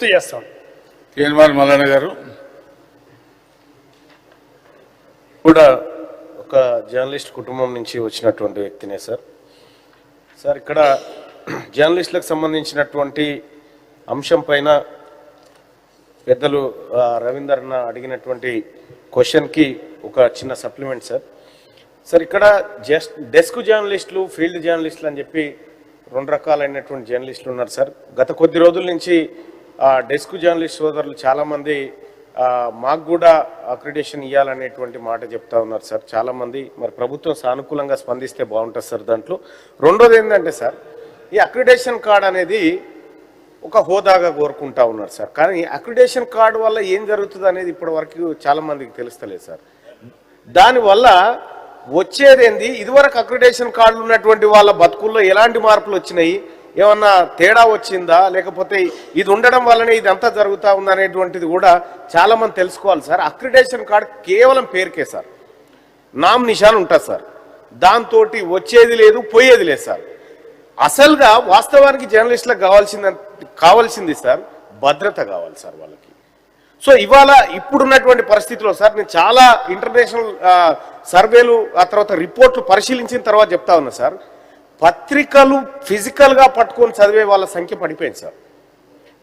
చేస్తాం. కేఎన్ఆర్ మల్లన్న గారు కూడా ఒక జర్నలిస్ట్ కుటుంబం నుంచి వచ్చినటువంటి వ్యక్తినే సార్. ఇక్కడ జర్నలిస్టులకు సంబంధించినటువంటి అంశం పైన పెద్దలు రవీందర్న అడిగినటువంటి క్వశ్చన్కి ఒక చిన్న సప్లిమెంట్ సార్. ఇక్కడ డెస్క్ జర్నలిస్టులు, ఫీల్డ్ జర్నలిస్టులు అని చెప్పి రెండు రకాలైనటువంటి జర్నలిస్టులు ఉన్నారు సార్. గత కొద్ది రోజుల నుంచి డెస్క్ జర్నలిస్ట్ సోదరులు చాలామంది మాకు కూడా అక్రిడేషన్ ఇవ్వాలనేటువంటి మాట చెప్తా ఉన్నారు సార్ చాలామంది. మరి ప్రభుత్వం సానుకూలంగా స్పందిస్తే బాగుంటుంది సార్. దాంట్లో రెండోది ఏంటంటే సార్, ఈ అక్రిడేషన్ కార్డ్ అనేది ఒక హోదాగా కోరుకుంటా ఉన్నారు సార్. కానీ అక్రిడేషన్ కార్డు వల్ల ఏం జరుగుతుంది అనేది ఇప్పటి వరకు చాలామందికి తెలుస్తలేదు సార్. దానివల్ల వచ్చేదేంది, ఇదివరకు అక్రిడేషన్ కార్డులు ఉన్నటువంటి వాళ్ళ బతుకుల్లో ఎలాంటి మార్పులు వచ్చినాయి, ఏమన్నా తేడా వచ్చిందా, లేకపోతే ఇది ఉండడం వల్లనే ఇదంతా జరుగుతూ ఉందనేటువంటిది కూడా చాలామంది తెలుసుకోవాలి సార్. అక్రిడేషన్ కార్డు కేవలం పేరుకే సార్, నామ్ నిషాన్ ఉంటుంది సార్. దాంతో వచ్చేది లేదు, పోయేది లేదు సార్. అసలుగా వాస్తవానికి జర్నలిస్టులకు కావాల్సింది సార్ భద్రత కావాలి సార్ వాళ్ళకి. సో ఇవాళ ఇప్పుడున్నటువంటి పరిస్థితిలో సార్ నేను చాలా ఇంటర్నేషనల్ సర్వేలు ఆ తర్వాత రిపోర్ట్లు పరిశీలించిన తర్వాత చెప్తా ఉన్నా సార్, పత్రికలు ఫిజికల్గా పట్టుకొని చదివే వాళ్ళ సంఖ్య పడిపోయింది సార్.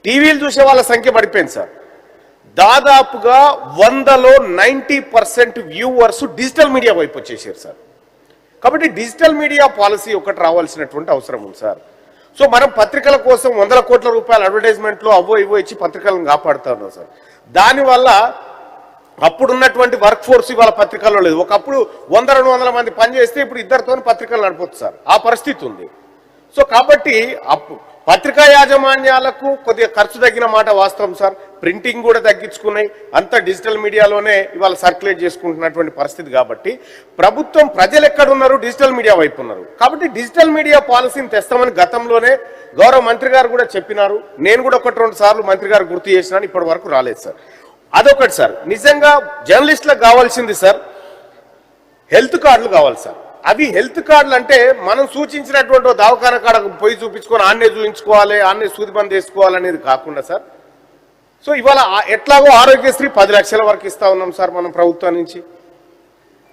టీవీలు చూసే వాళ్ళ సంఖ్య పడిపోయింది సార్. దాదాపుగా 100లో 90% వ్యూవర్స్ డిజిటల్ మీడియా వైపు వచ్చేసారు సార్. కాబట్టి డిజిటల్ మీడియా పాలసీ ఒకటి రావాల్సినటువంటి అవసరం ఉంది సార్. సో మనం పత్రికల కోసం 100 కోట్ల రూపాయల అడ్వర్టైజ్మెంట్లు అవో ఇవో ఇచ్చి పత్రికలను కాపాడుతూ ఉన్నాం సార్. దానివల్ల అప్పుడున్నటువంటి వర్క్ ఫోర్స్ ఇవాళ పత్రికల్లో లేదు. ఒకప్పుడు 100-200 మంది పనిచేస్తే ఇప్పుడు ఇద్దరితో పత్రికలు నడపొచ్చు సార్, ఆ పరిస్థితి ఉంది. సో కాబట్టి పత్రికా యాజమాన్యాలకు కొద్దిగా ఖర్చు తగ్గిన మాట వాస్తవం సార్. ప్రింటింగ్ కూడా తగ్గించుకున్నాయి, అంతా డిజిటల్ మీడియాలోనే ఇవాళ సర్క్యులేట్ చేసుకుంటున్నటువంటి పరిస్థితి. కాబట్టి ప్రభుత్వం ప్రజలు ఎక్కడున్నారు, డిజిటల్ మీడియా వైపు ఉన్నారు. కాబట్టి డిజిటల్ మీడియా పాలసీని తెస్తామని గతంలోనే గౌరవ మంత్రి గారు కూడా చెప్పినారు. నేను కూడా 1-2 సార్లు మంత్రి గారు గుర్తు చేసినాను, ఇప్పటి వరకు రాలేదు సార్. అదొకటి సార్. నిజంగా జర్నలిస్టులకు కావాల్సింది సార్ హెల్త్ కార్డులు కావాలి సార్. అవి హెల్త్ కార్డులు అంటే మనం సూచించినటువంటి దవాఖాన కాడ పోయి చూపించుకొని ఆన్నే చూపించుకోవాలి, ఆన్నే సూది బంద్ వేసుకోవాలనేది కాకుండా సార్. సో ఇవాళ ఎట్లాగో ఆరోగ్యశ్రీ 10 లక్షల వరకు ఇస్తా ఉన్నాం సార్ మనం ప్రభుత్వం నుంచి.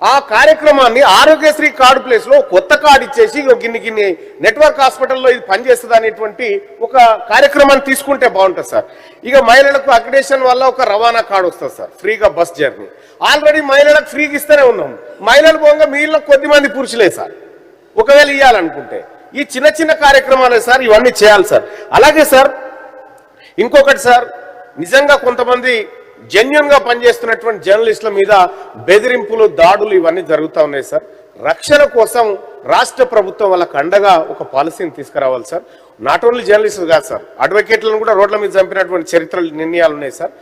ఆ కార్యక్రమాన్ని ఆరోగ్యశ్రీ కార్డు ప్లేస్లో కొత్త కార్డు ఇచ్చేసి గిన్ని నెట్వర్క్ హాస్పిటల్లో ఇది పనిచేస్తుంది అనేటువంటి ఒక కార్యక్రమాన్ని తీసుకుంటే బాగుంటుంది సార్. ఇక మహిళలకు అక్రిడేషన్ వల్ల ఒక రవాణా కార్డు వస్తుంది సార్, ఫ్రీగా బస్ జర్నీ. ఆల్రెడీ మహిళలకు ఫ్రీగా ఇస్తూనే ఉన్నాం. మహిళలు పోగా మిగిలిన కొద్దిమంది పురుషులే సార్ ఒకవేళ ఇవ్వాలనుకుంటే. ఈ చిన్న చిన్న కార్యక్రమాలే సార్, ఇవన్నీ చేయాలి సార్. అలాగే సార్ ఇంకొకటి సార్, నిజంగా కొంతమంది జెన్యున్ గా పనిచేస్తున్నటువంటి జర్నలిస్టుల మీద బెదిరింపులు, దాడులు ఇవన్నీ జరుగుతూ ఉన్నాయి సార్. రక్షణ కోసం రాష్ట్ర ప్రభుత్వం వాళ్ళకు అండగా ఒక పాలసీని తీసుకురావాలి సార్. నాట్ ఓన్లీ జర్నలిస్టులు కాదు సార్, అడ్వకేట్లను కూడా రోడ్ల మీద చంపినటువంటి చరిత్రలు, నిర్ణయాలు ఉన్నాయి సార్.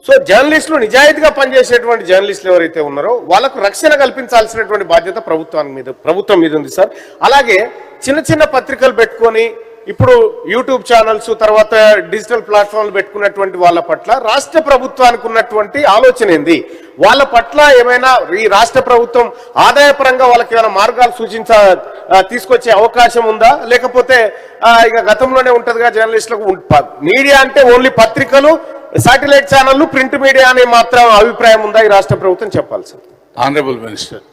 సో జర్నలిస్టులు నిజాయితీగా పనిచేసేటువంటి జర్నలిస్టులు ఎవరైతే ఉన్నారో వాళ్ళకు రక్షణ కల్పించాల్సినటువంటి బాధ్యత ప్రభుత్వం మీద ఉంది సార్. అలాగే చిన్న చిన్న పత్రికలు పెట్టుకొని ఇప్పుడు యూట్యూబ్ ఛానల్స్ తర్వాత డిజిటల్ ప్లాట్ఫామ్లు పెట్టుకున్నటువంటి వాళ్ళ పట్ల రాష్ట్ర ప్రభుత్వానికి ఉన్నటువంటి ఆలోచన ఏంది, వాళ్ళ పట్ల ఏమైనా ఈ రాష్ట్ర ప్రభుత్వం ఆదాయపరంగా వాళ్ళకి ఏమైనా మార్గాలు తీసుకొచ్చే అవకాశం ఉందా, లేకపోతే ఇక గతంలోనే ఉంటుందిగా జర్నలిస్టులకు మీడియా అంటే ఓన్లీ పత్రికలు, శాటిలైట్ ఛానళ్లు, ప్రింట్ మీడియా అనే మాత్రం అభిప్రాయం ఉందా ఈ రాష్ట్ర ప్రభుత్వం చెప్పాలి సార్. Honourable minister.